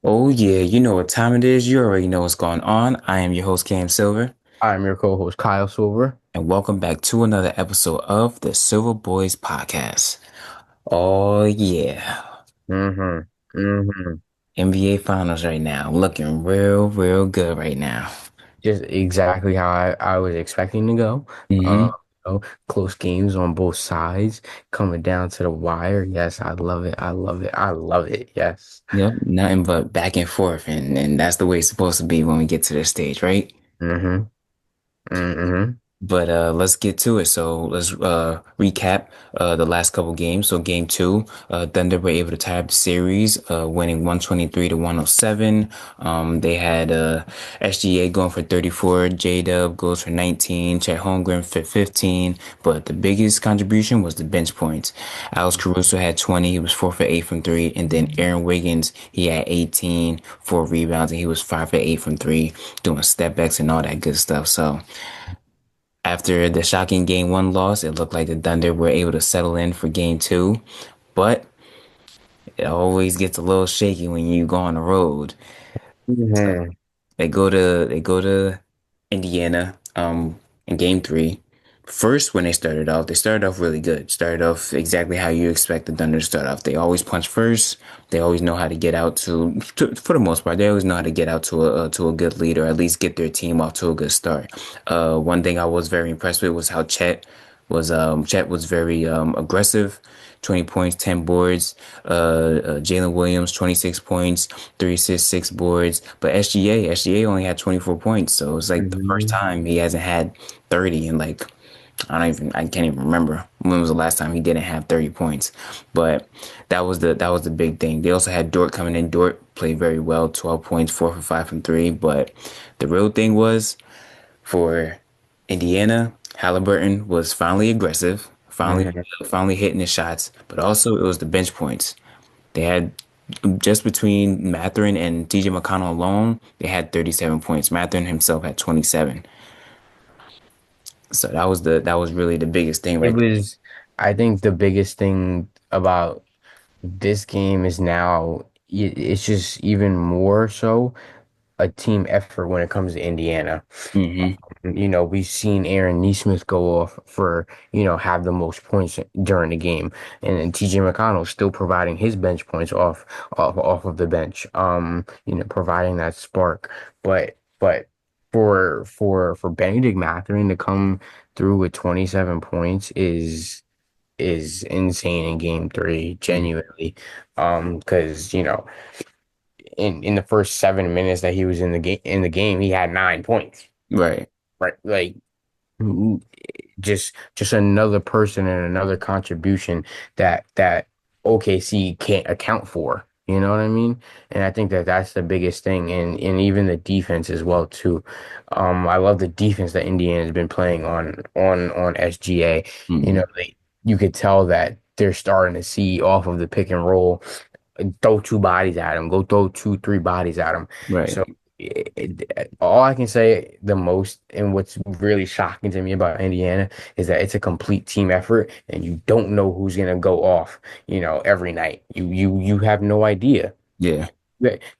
Oh yeah, you know what time it is. You already know what's going on. I am your host, Cam Silver, I'm your co-host Kyle Silver. and welcome back to another episode of the Silver Boys Podcast. Oh yeah, Mm-hmm. Mm-hmm. NBA Finals right now, looking real good right now. Just exactly how I was expecting to go. Mm-hmm. Close games on both sides, coming down to the wire. Yes, I love it. I love it. I love it. Yes. Yep, nothing but back and forth, and that's the way it's supposed to be when we get to this stage, right? Mm-hmm. Mm-hmm. But let's get to it. So let's recap the last couple games. So game two, Thunder were able to tie up the series, winning 123 to 107. They had SGA going for 34, J-Dub goes for 19, Chet Holmgren for 15. But the biggest contribution was the bench points. Alex Caruso had 20, he was 4 for 8 from 3. And then Aaron Wiggins, he had 18, 4 rebounds, and he was 5 for 8 from 3, doing step backs and all that good stuff. So after the shocking game one loss, it looked like the Thunder were able to settle in for game two, but it always gets a little shaky when you go on the road. Mm-hmm. They go to Indiana in game three. First, when they started off really good. Started off exactly how you expect the Thunder to start off. They always punch first. They always know how to get out for the most part, they always know how to get out to a good lead or at least get their team off to a good start. One thing I was very impressed with was how Chet was very aggressive. 20 points, 10 boards. Jalen Williams, 26 points, 3 assists, 6 boards. But SGA only had 24 points. So it's like the first Mm-hmm. time he hasn't had 30 in like I can't even remember when was the last time he didn't have 30 points. But that was the big thing. They also had Dort coming in. Dort played very well, 12 points, 4 for 5 from 3. But the real thing was for Indiana, Halliburton was finally aggressive, Mm-hmm. finally hitting his shots, but also it was the bench points. They had just between Mathurin and TJ McConnell alone, they had 37 points. Mathurin himself had 27. So that was really the biggest thing It right was, I think the biggest thing about this game is now it's just even more so a team effort when it comes to Indiana. there. Hmm. We've seen Aaron Nesmith go off for, have the most points during the game. And then TJ McConnell still providing his bench points off of the bench. Providing that spark. But for Benedict Mathurin to come through with 27 points is insane in game three, genuinely. Because, in the first 7 minutes that he was in the game, he had 9 points. Right. Right. Like just another person and another contribution that OKC can't account for. You know what I mean? And I think that that's the biggest thing, and even the defense as well too. I love the defense that Indiana has been playing on SGA. Hmm. You could tell that they're starting to see off of the pick and roll, throw two bodies at him, go throw two, three bodies at him. Right. So all I can say the most and what's really shocking to me about Indiana is that it's a complete team effort and you don't know who's gonna go off, every night. You have no idea. Yeah.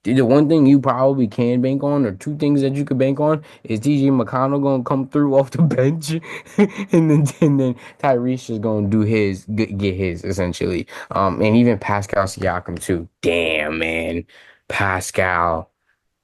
The one thing you probably can bank on, or two things that you could bank on, is TJ McConnell gonna come through off the bench, and then Tyrese is gonna get his essentially. And even Pascal Siakam too. Damn man, Pascal.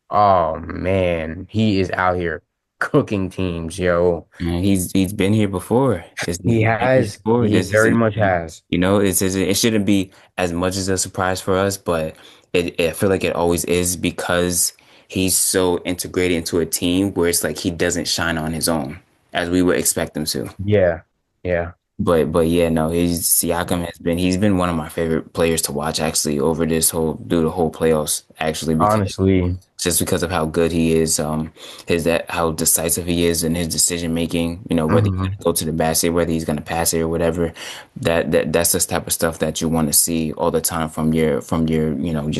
Oh man, he is out here cooking teams, yo. And he's been here before. He He's been here has. before. He This very isn't much has. it shouldn't be as much as a surprise for us, but I feel like it always is because he's so integrated into a team where it's like he doesn't shine on his own as we would expect him to. Yeah, yeah. But yeah, no, he's been one of my favorite players to watch actually over this whole through the whole playoffs actually because Honestly. just because of how good he is, his that how decisive he is in his decision making, whether he's gonna Mhm. go to the basket, whether he's gonna pass it or whatever, that's the type of stuff that you want to see all the time from your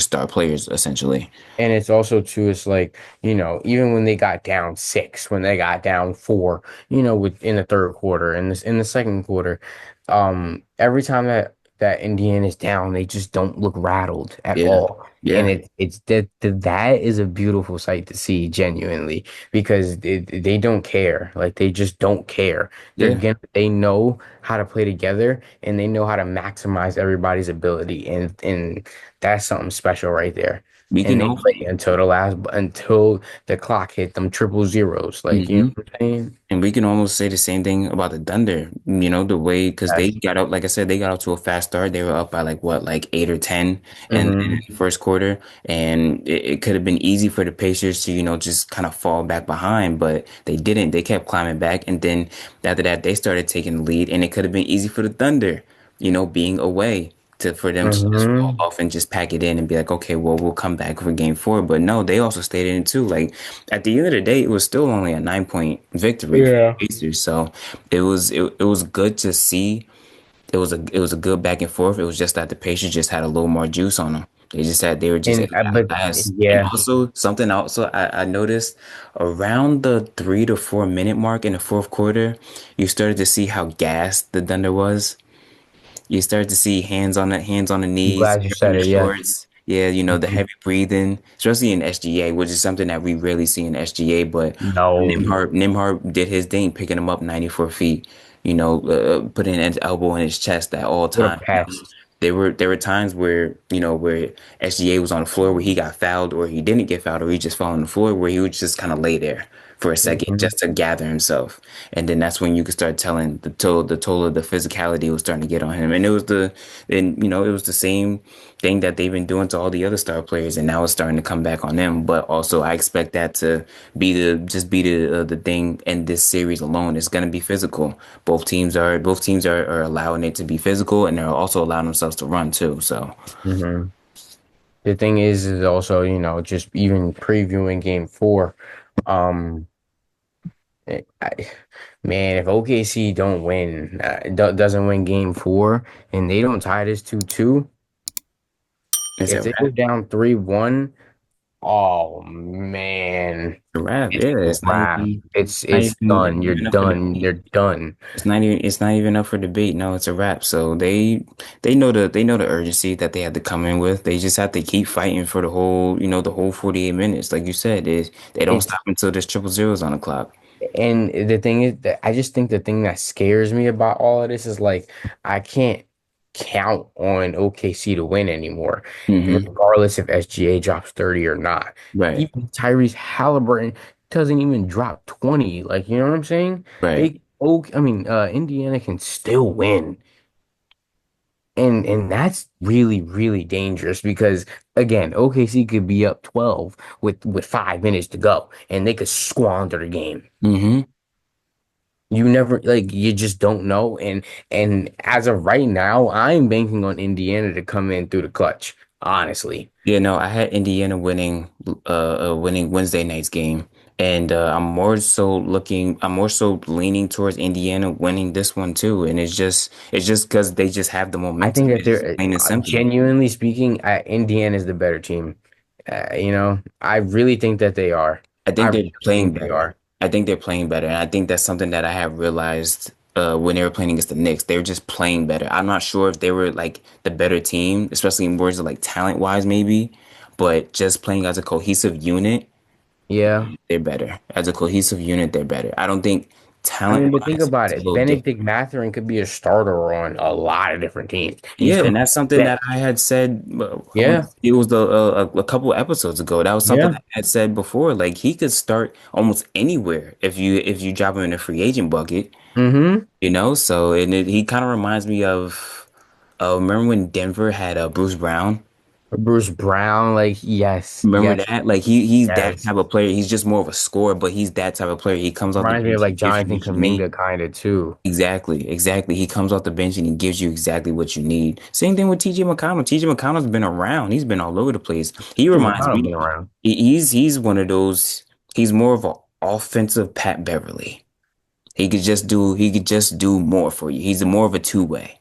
star players essentially. And it's also too, it's like, even when they got down six, when they got down four, with in the third quarter, in the second quarter, every time that that Indiana's down, they just don't look rattled at Yeah. all. And Yeah. it's that is a beautiful sight to see, genuinely, because they don't care. Like they just don't care. Yeah. They know how to play together and they know how to maximize everybody's ability. And that's something special right there. We And can they also. play until the clock hit them triple zeros. Like, you know hmm what I'm saying? And we can almost say the same thing about the Thunder, the way, because they Yes. got out, like I said, they got out to a fast start. They were up by like what, like 8 or 10 in Hmm. the first quarter. And it could have been easy for the Pacers to, just kind of fall back behind, but they didn't. They kept climbing back. And then after that, they started taking the lead, and it could have been easy for the Thunder, being away. For them to just fall Hmm. off and just pack it in and be like, okay, well, we'll come back for game 4. But no, they also stayed in it too. Like at the end of the day, it was still only a 9 point victory for Yeah. the Pacers. So it was good to see. It was a good back and forth. It was just that the Pacers just had a little more juice on them. They were just And able to but outlast. And yeah, also something also I noticed around the 3 to 4 minute mark in the fourth quarter, you started to see how gassed the Thunder was. You start to see hands on the I'm knees, glad you hair in said the it. Yes. shorts. Yeah, the Mhm. heavy breathing, especially in SGA, which is something that we rarely see in SGA. But No, Nimhart did his thing, picking him up 94 feet. Putting his elbow in his chest at all what a times. pest. There were times where SGA was on the floor where he got fouled or he didn't get fouled or he just fell on the floor where he would just kind of lay there for a second Mhm. just to gather himself. And then that's when you could start telling the toll of the physicality was starting to get on him. And it was the same thing that they've been doing to all the other star players, and now it's starting to come back on them. But also, I expect that to be the thing in this series alone. It's gonna be physical. Both teams are allowing it to be physical, and they're also allowing themselves to run too. So Mhm. The thing is also, just even previewing game four, um, I, man, if OKC don't win, doesn't win game four, and they don't tie this 2-2, it's if a they go wrap. down 3-1, oh man, A wrap. it's Yeah, a it's not wrap. even. It's Not it's even done. You're enough for done. debate. You're done. It's not even up for debate. No, it's a wrap. So they know the urgency that they have to come in with. They just have to keep fighting for the whole 48 minutes. Like you said, they don't It's stop until there's triple zeros on the clock. And the thing is that I just think the thing that scares me about all of this is like I can't count on OKC to win anymore, hmm regardless if SGA drops 30 or not. Right. Even Tyrese Halliburton doesn't even drop 20. Like, you know what I'm saying? Right. Indiana can still win. And that's really, really dangerous because again, OKC could be up 12 with 5 minutes to go and they could squander the game. hmm You never like you just don't know. And as of right now, I'm banking on Indiana to come in through the clutch, honestly. Yeah, no, I had Indiana winning Wednesday night's game, and I'm more so leaning towards Indiana winning this one too, and it's just because they just have the I momentum. think that It's just they're plain and simple. genuinely speaking, Indiana is the better team. I really think that they are. I I think they're really playing think they better. are. I think they're playing better, and I think that's something that I have realized when they were playing against the Knicks. They were just playing better. I'm not sure if they were like the better team, especially in words of like talent wise, maybe, but just playing as a cohesive unit. Yeah. They're better. As a cohesive unit, they're better. I don't think I talent mean, but think wise, about it's a it. little different. Benedict Mathurin could be a starter on a lot of different teams. He's Yeah, come and that's something back. that I had said. I want Yeah. it was a couple episodes ago. That was something Yeah. I had said before. Like he could start almost anywhere if you drop him in a free agent bucket. Mm-hmm. So he kind of reminds me of remember when Denver had Bruce Brown? Bruce Brown, like yes, Remember yes, that? Like he's that yes. type of player. He's just more of a scorer, but he's that type of player. He comes off the Reminds me of bench, he like gives you Jonathan what you need. Kaminga kind of too. Exactly, exactly. He comes off the bench and he gives you exactly what you need. Same thing with TJ McConnell. TJ McConnell's been around. He's been all over the place. He Jim reminds McConnell me. been around. He's one of those. He's more of an offensive Pat Beverly. He could just do more for you. He's more of a two-way.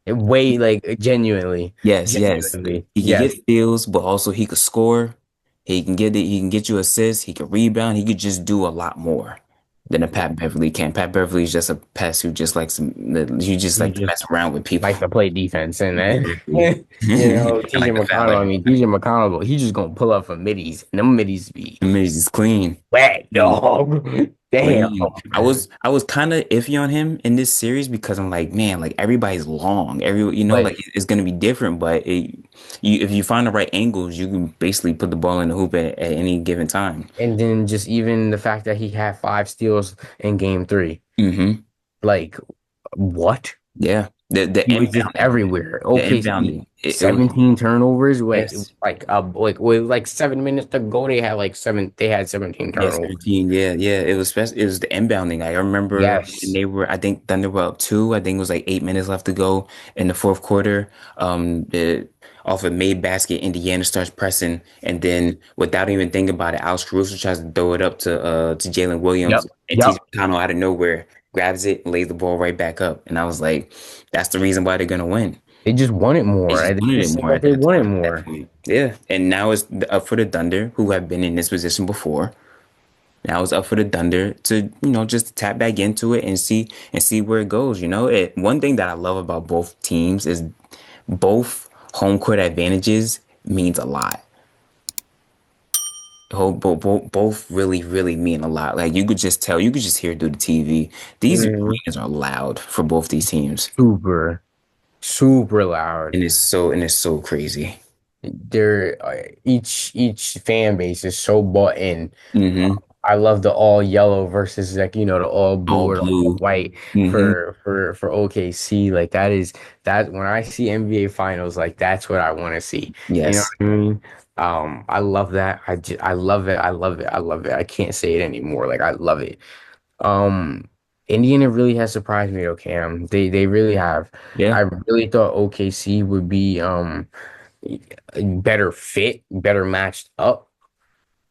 Way like genuinely, Yes, yes. genuinely, He can yes. get steals, but also he could score. He can get you assists. He can rebound. He could just do a lot more. than a Pat Beverly can. Pat Beverly's just a pest who just likes you just He like to just mess around with people. like to play defense, and then Exactly. I TJ like the McConnell. I fouler. mean, TJ McConnell, he just gonna pull up for middies, and them middies be The Miz is clean. wet, Clean. dog. Damn. Clean. I was kind of iffy on him in this series because I'm like, man, like everybody's long. But Like it's gonna be different, but if you find the right angles, you can basically put the ball in the hoop at any given time. and then just even the fact that he had 5 steals in game three, Hmm. like what? Yeah. The He was just inbounding. everywhere. The OKC, inbounding. It was 17 turnovers. Wait, yes. like with like 7 minutes to go, they had like seven. They had 17 Yeah, turnovers. 17. Yeah, yeah. It was the inbounding. I remember when Yes. they were, I think Thunder were up two. I think it was like 8 minutes left to go in the fourth quarter. Off a made basket, Indiana starts pressing, and then without even thinking about it, Alex Caruso tries to throw it up to Jalen Williams, Yep. and Yep. TJ McConnell out of nowhere grabs it and lays the ball right back up. And I was like, that's the reason why they're gonna win. They just wanted They more. just It wanted it just seemed more like at they that wanted time, at that more. point. Yeah, and now it's up for the Thunder, who have been in this position before. Now it's up for the Thunder to, just tap back into it and see where it goes. One thing that I love about both teams is both home court advantages means a lot. Both really, really mean a lot. Like you could just tell, you could just hear through the TV. These Mhm. arenas are loud for both these teams, Super, super loud. and it's so crazy. They're each fan base is so bought in. Mm-hmm. I love the all yellow versus like the all blue All or the all blue. white Mm-hmm. for OKC. Like that is that when I see NBA finals, like that's what I want to see. You know Yes. what I mean? I love that. I love it. I love it. I love it. I can't say it anymore. Like I love it. Um, Indiana really has surprised me though, Cam. They really have. I Yeah. really thought OKC would be a better fit, better matched up.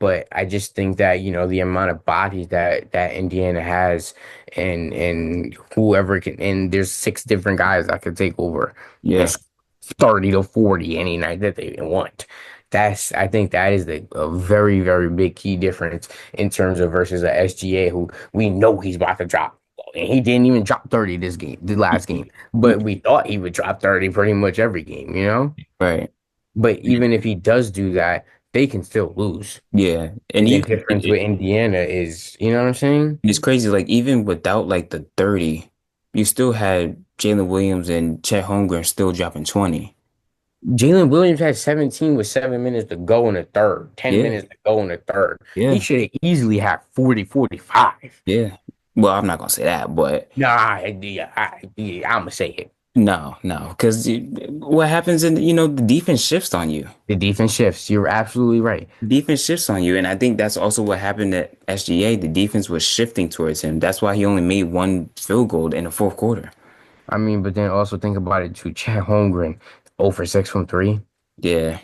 But I just think that, the amount of bodies that Indiana has and whoever can and there's 6 different guys that could take over and Yeah. 30 to 40 any night that they want. I think that is a very, very big key difference in terms of versus a SGA who we know he's about to drop. And he didn't even drop 30 this game, the last game. But we thought he would drop 30 pretty much every game, you know? Right. But even if he does do that, they can still lose. Yeah. And And the even difference with Indiana is, you know what I'm saying? it's crazy. Like even without like the 30, you still had Jalen Williams and Chet Holmgren still dropping 20. Jalen Williams had 17 with 7 minutes to go in the third, 10 Yeah. minutes to go in the third. He Yeah. should have easily had 40, 45. Yeah. Well, I'm not gonna say that, but Nah, yeah, I'm gonna say it. no, no, because what happens in the defense shifts on you. The defense shifts. You're absolutely right. Defense shifts on you, and I think that's also what happened at SGA. The defense was shifting towards him. That's why he only made one field goal in the fourth quarter. I mean, but then also think about it too. Chad Holmgren, 0 for 6 from three. Yeah.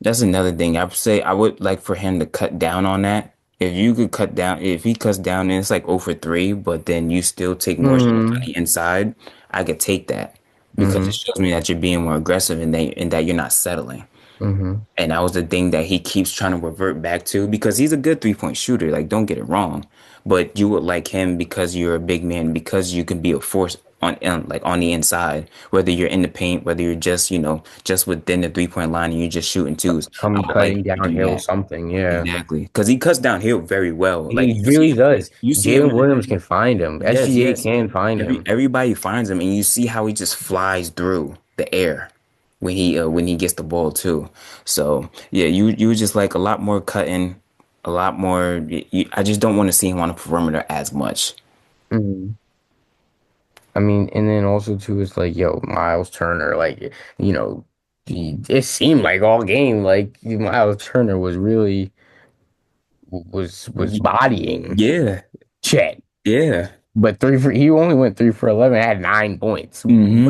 That's another thing. I would say I would like for him to cut down on that. If you could cut down, if he cuts down and it's like 0 for 3, but then you still take more shots on Mm-hmm. the inside, I could take that because it Mm-hmm. shows me that you're being more aggressive and that you're not settling. Mm-hmm. And that was the thing that he keeps trying to revert back to because he's a good 3-point shooter. Like, don't get it wrong, but you would like him because you're a big man, because you can be a force like on the inside, whether you're in the paint, whether you're just just within the 3-point line and you're just shooting twos. I Come would like cutting him to do downhill that something, yeah. exactly because he cuts downhill very well. Like He really does. you see him. Jalen Williams can find him. Yes, SGA yes. can find him. Everybody finds him, and you see how he just flies through the air when he gets the ball too. So yeah, you would just like a lot more cutting, a lot more. I just don't want to see him on the perimeter as much. Mhm. I mean, and then also too, it's like, yo, Miles Turner, like, it seemed like all game, like Miles Turner was really was bodying Yeah, Chet. yeah. But he only went 3 for 11, had 9 points. Hmm.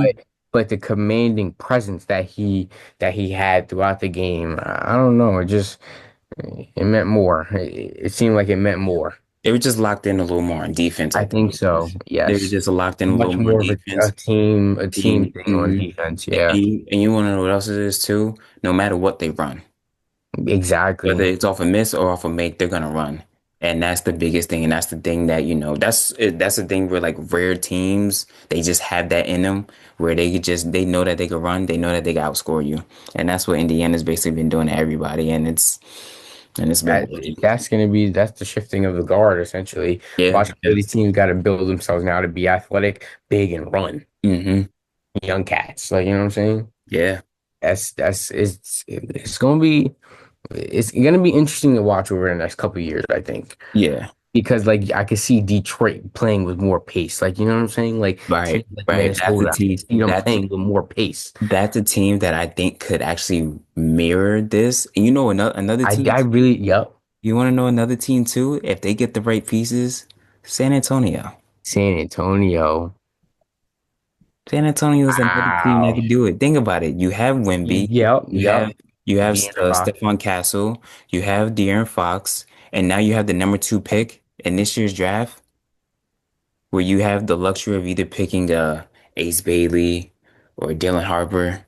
But the commanding presence that he had throughout the game, I don't know, it meant more. It seemed like it meant more. They were just locked in a little more on defense, I I think think. so. They were Yes. just locked in a little Much more more of a defense. team Team. thing on Hmm. defense. And Yeah. you want to know what else it is too? No matter what they run, whether Exactly. it's off a miss or off a make, they're gonna run. And that's the biggest thing, and that's the thing that, that's the thing where like rare teams, they just have that in them where they know that they can run, they know that they can outscore you. And that's what Indiana's basically been doing to everybody, and it's been That working. that's the shifting of the guard essentially. Yeah. Watch how these Yes. teams got to build themselves now to be athletic, big, and run. Hmm. Young cats, like you know what I'm saying. Yeah. That's it's gonna be interesting to watch over the next couple of years, I think, Yeah. because like I could see Detroit playing with more pace, like you know what I'm saying, like Right. teams like Right. That's the Minnesota, I team. could see them That's playing with more pace. that's a team that I think could actually mirror this. And another team. I really, yep, You want to know another team too? If they get the right pieces, San Antonio. San Antonio. San Antonio is another team that Wow. can do it. Think about it. You have Wemby, Yep, you have yep. you have De'Aaron Fox. Stephon Castle, you have De'Aaron Fox, and now you have the number two pick in this year's draft, where you have the luxury of either picking Ace Bailey or Dylan Harper,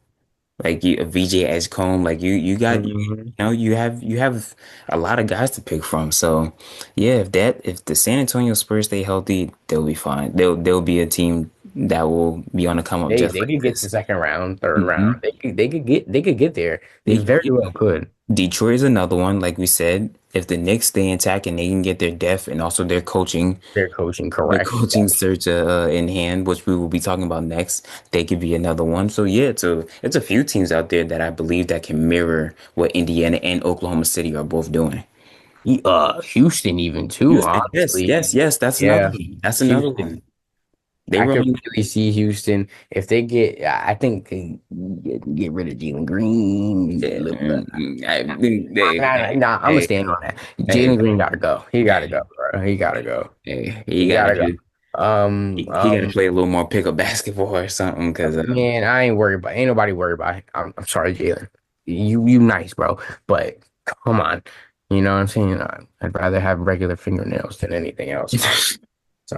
like VJ Edgecombe. Like you got Mhm. you have a lot of guys to pick from. So yeah, if the San Antonio Spurs stay healthy, they'll be fine. They'll be a team that will be on the come up just They like could get to this. second round, third round. Hmm. They could get there. They very well could. Detroit is another one, like we said. If the Knicks stay intact and they can get their depth and also Their coaching their correct. coaching search in hand, which we will be talking about next, they could be another one. So yeah, it's a few teams out there that I believe that can mirror what Indiana and Oklahoma City are both doing. Houston even too, Houston, yes, honestly. yes, yes. That's another Yeah, one. That's another one. Houston. They I could run. really see Houston if they get. I think they get rid of Jalen Green. Yeah, Nah, I'm gonna hey, stand on that. hey, Jalen Green gotta go. He gotta hey, go, bro. He gotta go. hey, He he got to gotta go. do. Um, He got to um, play a little more pickup basketball or something, because Man, I ain't worried about. Ain't nobody worried about it. I'm sorry, Jalen. You nice, bro, but come on. You know what I'm saying? I'd rather have regular fingernails than anything else. So,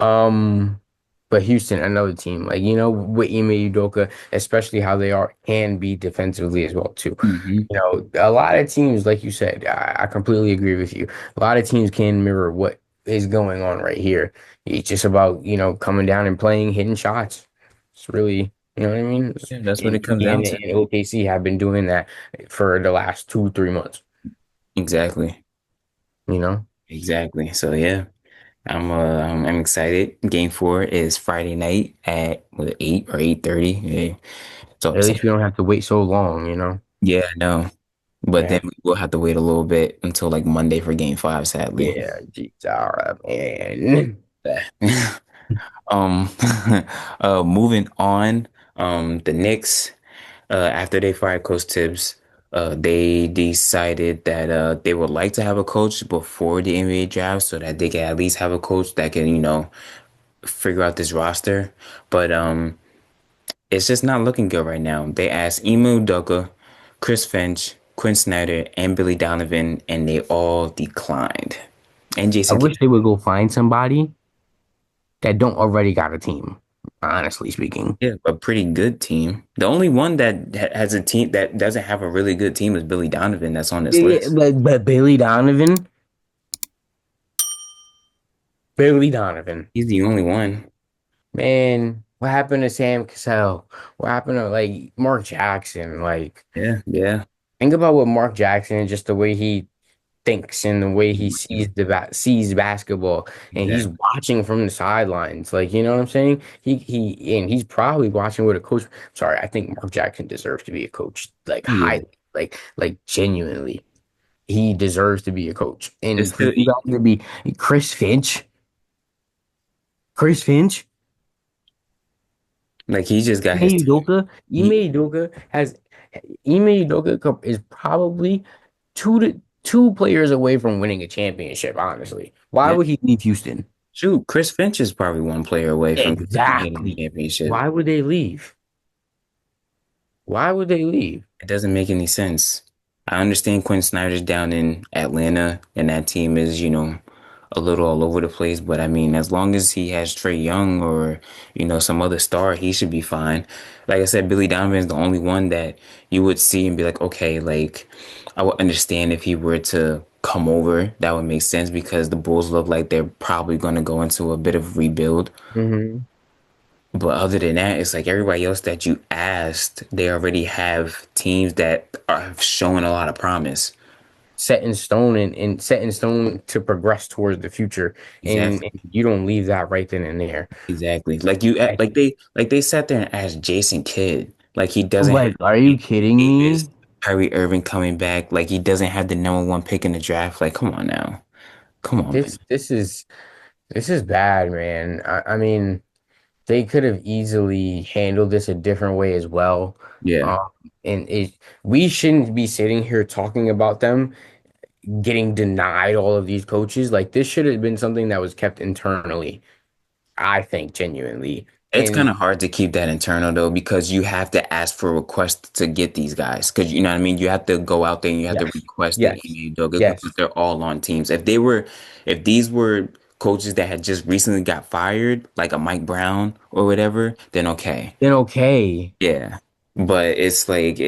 um, but Houston, another team, like with Ime Udoka, especially how they can be defensively as well too. hmm A lot of teams, like you said, I completely agree with you. A lot of teams can mirror what is going on right here. It's just about coming down and playing, hitting shots. It's really, you know what I mean? Yeah, that's what And it comes down Indiana to. and OKC have been doing that for the last 2, 3 months. Exactly. You know, Exactly. So yeah, I'm excited. Game four is Friday night at 8 or 8:30. Yeah. So at least we don't have to wait so long. yeah, no. But Yeah. then we'll have to wait a little bit until like Monday for game five, sadly. Yeah, geez, all right, man. Um, moving on, the Knicks, after they fired Coach Tibbs, they decided that they would like to have a coach before the NBA draft so that they can at least have a coach that can, figure out this roster. But it's just not looking good right now. They asked Emu Udoka, Chris Finch, Quinn Snyder, and Billy Donovan, and they all declined. And I Jason Kidd. wish they would go find somebody that don't already got a team, honestly speaking. Yeah, a pretty good team. The only one that has a team that doesn't have a really good team is Billy Donovan that's on this Yeah, list. but Billy Donovan, He's the only one. man, what happened to Sam Cassell? What happened to like Mark Jackson? Like, Yeah, yeah, think about what Mark Jackson, just the way he thinks and the way he sees basketball, and he's exactly. watching from the sidelines. Like, you know what I'm saying? He's probably watching with a coach. Sorry, I think Mark Jackson deserves to be a coach, like Yeah. highly, like genuinely. He deserves to be a coach. It's And for still you guys to be Chris Finch, Chris Finch, like he just got his Ime team. Udoka, He, Ime Udoka is probably two players away from winning a championship, honestly. Why yeah. would he leave Houston? Shoot, Chris Finch is probably one player away from winning a Exactly. championship. Why would they leave? Why would they leave? It doesn't make any sense. I understand Quinn Snyder's down in Atlanta and that team is, a little all over the place, but I mean, as long as he has Trey Young or, some other star, he should be fine. Like I said, Billy Donovan is the only one that you would see and be like, okay, like I would understand if he were to come over, that would make sense because the Bulls look like they're probably going to go into a bit of rebuild. Hmm. But other than that, it's like everybody else that you asked, they already have teams that are showing a lot of promise. Set in stone and set in stone to progress towards the future. And Exactly. you don't leave that right then and there. Exactly. Like you, I, like they sat there and asked Jason Kidd, like he doesn't have like, are you Anthony kidding Davis, me? Kyrie Irving coming back, like he doesn't have the number one pick in the draft. Like, come on now, come on, man. This is bad, man. I mean, they could have easily handled this a different way as well. Yeah, Um, and we shouldn't be sitting here talking about them getting denied all of these coaches. Like this should have been something that was kept internally, I think, genuinely. it's kind And of hard to keep that internal though because you have to ask for requests to get these guys because you know what I mean. You have to go out there and you have to yes, request the yes, NBA dog because yes, they're all on teams. If these were coaches that had just recently got fired, like a Mike Brown or whatever, then okay. then okay. Yeah, but it's like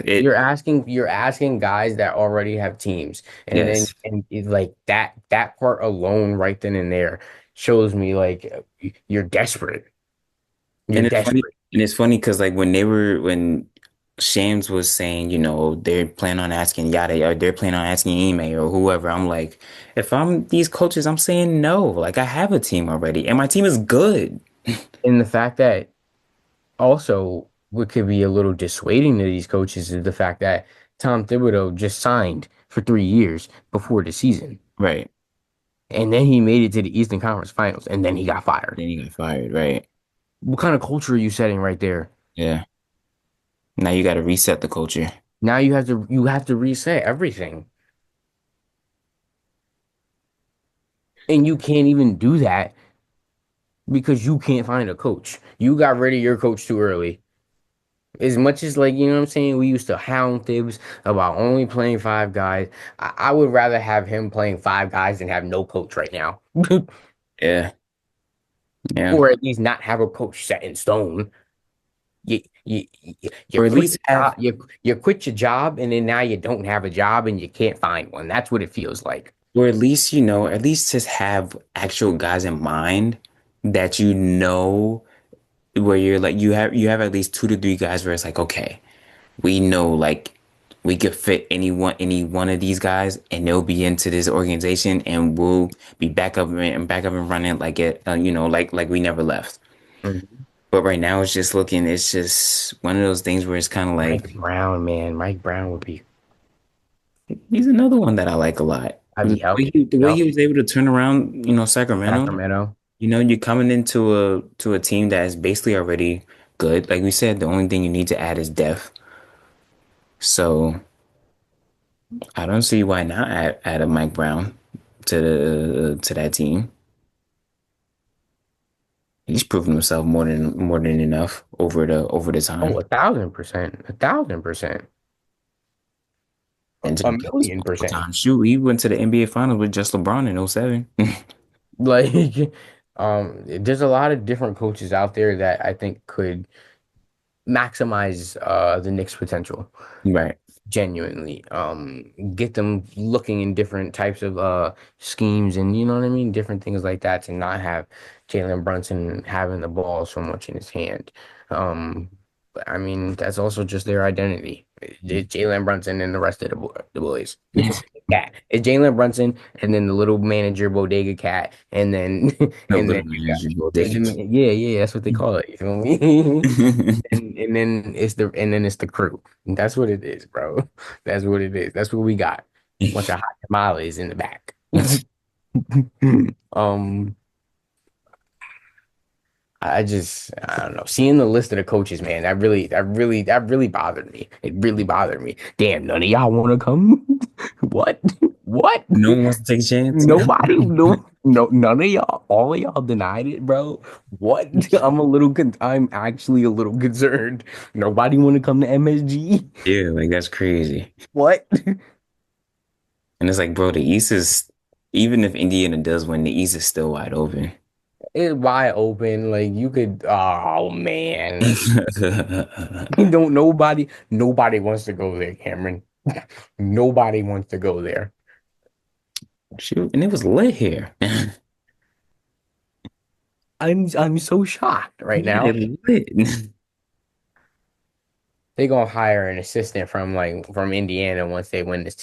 You're asking guys that already have teams, and then yes. and it's like that part alone right then and there shows me like you're desperate. You're desperate And it's funny because like when Shams was saying, you know, they're planning on asking Yada or they're planning on asking Ime or whoever, I'm like, if I'm these coaches, I'm saying no. Like I have a team already, and my team is good. and the fact that also what could be a little dissuading to these coaches is the fact that Tom Thibodeau just signed for 3 years before the season. Right. And then he made it to the Eastern Conference Finals and then he got fired. Then he got fired. Right. What kind of culture are you setting right there? Yeah. Now you got to reset the culture. Now you have to reset everything. And you can't even do that because you can't find a coach. You got rid of your coach too early. As much as like, you know what I'm saying, we used to hound Thibs about only playing five guys. I would rather have him playing five guys than have no coach right now. Yeah. Yeah. Or at least not have a coach set in stone. You Or at quit least your have job, you quit your job and then now you don't have a job and you can't find one. That's what it feels like. or at least, you know, at least just have actual guys in mind that you know where you're like you have at least two to three guys where it's like, okay, we know like we could fit any one of these guys and they'll be into this organization and we'll be back up and running like it you know like we never left. Mhm. But right now it's just one of those things where it's kind of like Mike Brown, man. Mike Brown would be he's another one that I like a lot. I'd be help. The way Yep. he was able to turn around, you know, Sacramento. Sacramento. You know, you're coming into a team that is basically already good. Like we said, the only thing you need to add is depth. So I don't see why not add a Mike Brown to that team. He's proven himself more than enough over the Oh, time. 1,000%. 1,000%. And to A replace million multiple percent. times. Shoot, he went to the NBA Finals with just LeBron in '07. Like, there's a lot of different coaches out there that I think could maximize the Knicks' potential. Right. Genuinely get them looking in different types of schemes and you know what I mean, different things like that to not have Jalen Brunson having the ball so much in his hand. But I mean that's also just their identity. It's Jalen Brunson and the rest of the boys. Yeah, it's Jalen Brunson and then the little manager bodega cat and then No and then little you got manager bodega. yeah, yeah, that's what they call it. You feel me? And then it's the crew. And that's what it is, bro. That's what it is. That's what we got. Bunch of hot tamales in the back. Um, I don't know. Seeing the list of the coaches, man, that really bothered me. It really bothered me. Damn, none of y'all want to come? What? What? No one wants to take a chance. Nobody, no, none of y'all, all of y'all denied it, bro. What? I'm actually a little concerned. Nobody want to come to MSG? Yeah, like that's crazy. What? And it's like, bro, the East is even if Indiana does win, the East is still wide open. It's wide open. Like you could, oh man. Don't nobody wants to go there, Cameron. Nobody wants to go there. Shoot, and it was lit here. I'm so shocked right Yeah, now. it lit. They gonna hire an assistant from from Indiana once they win this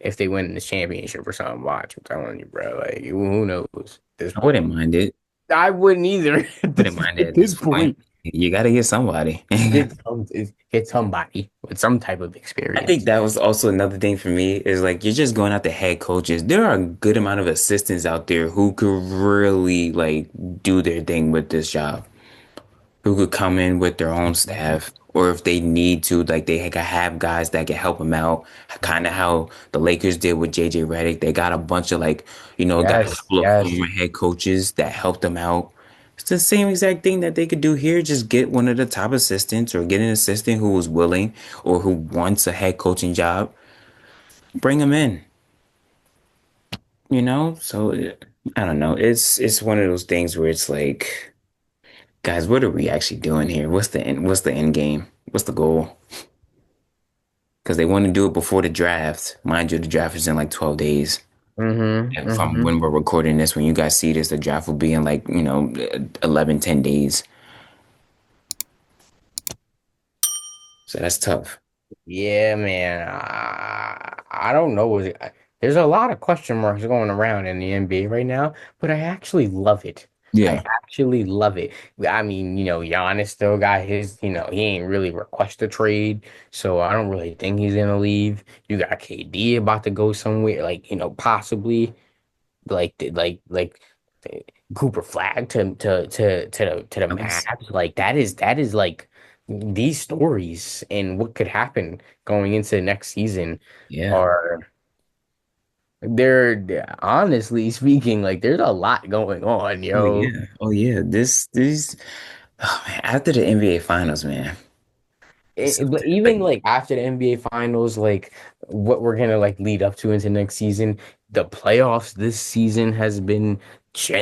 if they win this championship or something. Watch, I'm telling you, bro. Like who knows at this I point? wouldn't mind it. I wouldn't either Wouldn't mind it at at this this point. point. You got to get somebody. Get somebody with some type of I think experience. that was also another thing for me is like you're just going out to head coaches. There are a good amount of assistants out there who could really like do their thing with this job, who could come in with their own staff, or if they need to, like they could have guys that can help them out. Kind of how the Lakers did with JJ Redick. They got a bunch of like, got a Yes, couple of yes. former head coaches that helped them out. It's the same exact thing that they could do here. Just get one of the top assistants or get an assistant who is willing or who wants a head coaching job. Bring them in, So I don't know. It's one of those things where it's like, guys, what are we actually doing here? What's the end game? What's the goal? Because they want to do it before the draft. Mind you, the draft is in like 12 days. Mm-hmm. And from when Mm-hmm. we're recording this, when you guys see this, the draft will be in like, 11, 10 days. So that's tough. Yeah, man. I don't know. There's a lot of question marks going around in the NBA right now, but I actually love it. I Yeah. actually love it. I mean, Giannis still got his, he ain't really request a trade, so I don't really think he's gonna leave. You got KD about to go somewhere, like, possibly like Cooper Flag to the Else? Mavs. Like that is like these stories and what could happen going into the next season Yeah. are they're honestly speaking, like there's a lot going on, Oh yo. yeah. Oh yeah. Oh man, after the NBA finals, man. It's so But even like, like after the NBA finals, like what we're gonna like lead up to into next season, the playoffs this season has been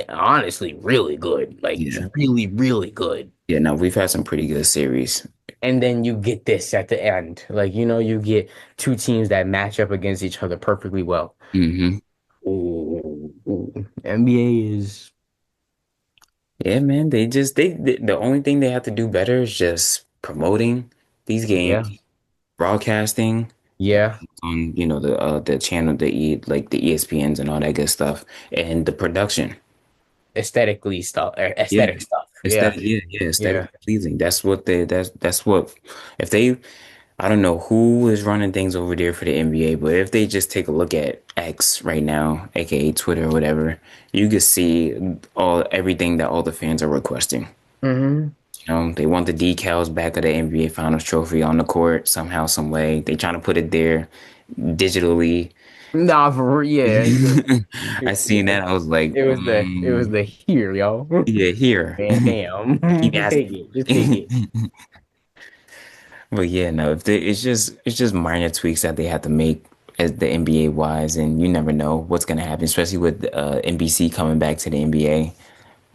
honestly really good, like yeah. really, really good. Yeah, no, we've had some pretty good series. And then you get this at the end. Like, you get two teams that match up against each other perfectly well. Hmm. Ooh, ooh. NBA is, Yeah, man. The only thing they have to do better is just promoting these yeah, games, broadcasting yeah, on, the channel, like the ESPNs and all that good stuff, and the production. aesthetically stuff, Yeah. aesthetic stuff. Yeah, Aesthetic, yeah, yeah. aesthetically pleasing. That's what if they I don't know who is running things over there for the NBA, but if they just take a look at X right now, aka Twitter or whatever, you could see everything that all the fans are requesting. Hmm. They want the decals back of the NBA Finals trophy on the court somehow, some way. They trying to put it there digitally. Nah, yeah, yeah. I seen that. I was like, It was the here, yo. yeah, here. Bam. Keep asking Take it. Just for take it. it. But yeah, no, if it's just minor tweaks that they have to make as the NBA wise, and you never know what's gonna happen, especially with NBC coming back to the NBA.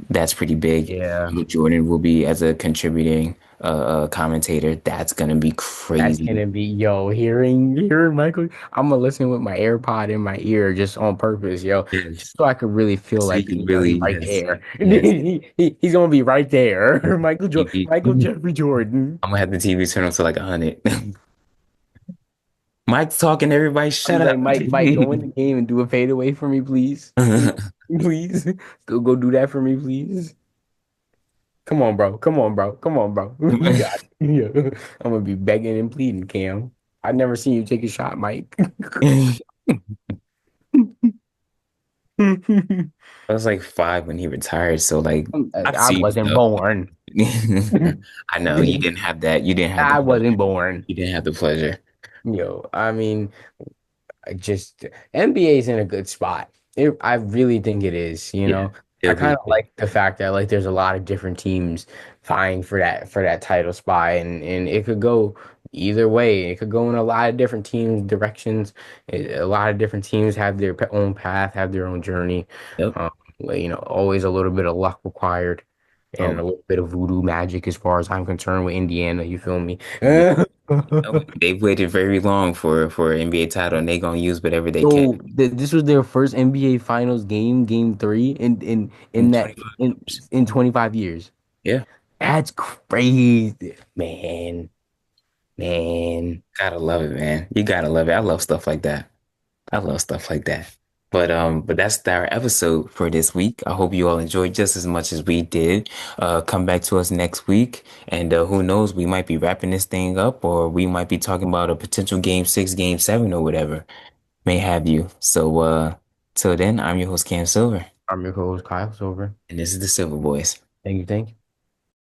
That's pretty big. Yeah. Michael Jordan will be as a contributing commentator. That's gonna be That's crazy. gonna be hearing Michael. I'm gonna listen with my AirPod in my ear just on purpose, yo, Yes. just so I could really feel So you like can he's really, right yes, there. yes. He's gonna be right there. Michael I'm Jeffrey Jordan. gonna have the TV turn on to like 100. Mike's talking, everybody I'm shut like, up. Mike, go in the game and do a fadeaway for me, please, please, please. Go do that for me, please. Come on, bro. Come on, bro. Come on, bro. You got it. Yeah. I'm gonna be begging and pleading, Cam. I've never seen you take a shot, Mike. I was like 5 when he retired, so like I've I seen wasn't stuff. born. I know you didn't have that. You didn't have the I wasn't pleasure. born. You didn't have the pleasure. Yo, I mean, I just NBA is in a good spot. I really think it is, Yeah, I it'll kind be of good. like the fact that like there's a lot of different teams vying for that title spot and it could go either way. It could go in a lot of different teams directions. A lot of different teams have their own path, have their own journey. Yep. Um, always a little bit of luck required. and Oh, a little bit of voodoo magic as far as I'm concerned with Indiana. You feel me? yeah. Oh, they've waited very long for an NBA title, and they gonna use whatever they can So this was their first NBA Finals game, Game Three, in in that 25 in years. 25 years. Yeah, That's crazy, man. Man, gotta love it, man. You gotta love it. I love stuff like that. I love stuff like that. But that's our episode for this week. I hope you all enjoyed just as much as we did. Come back to us next week, and who knows, we might be wrapping this thing up, or we might be talking about a potential game 6, game 7, or whatever may have you. So, till then, I'm your host Cam Silver, I'm your host, Kyle Silver. and this is the Silver Boys. Thank you.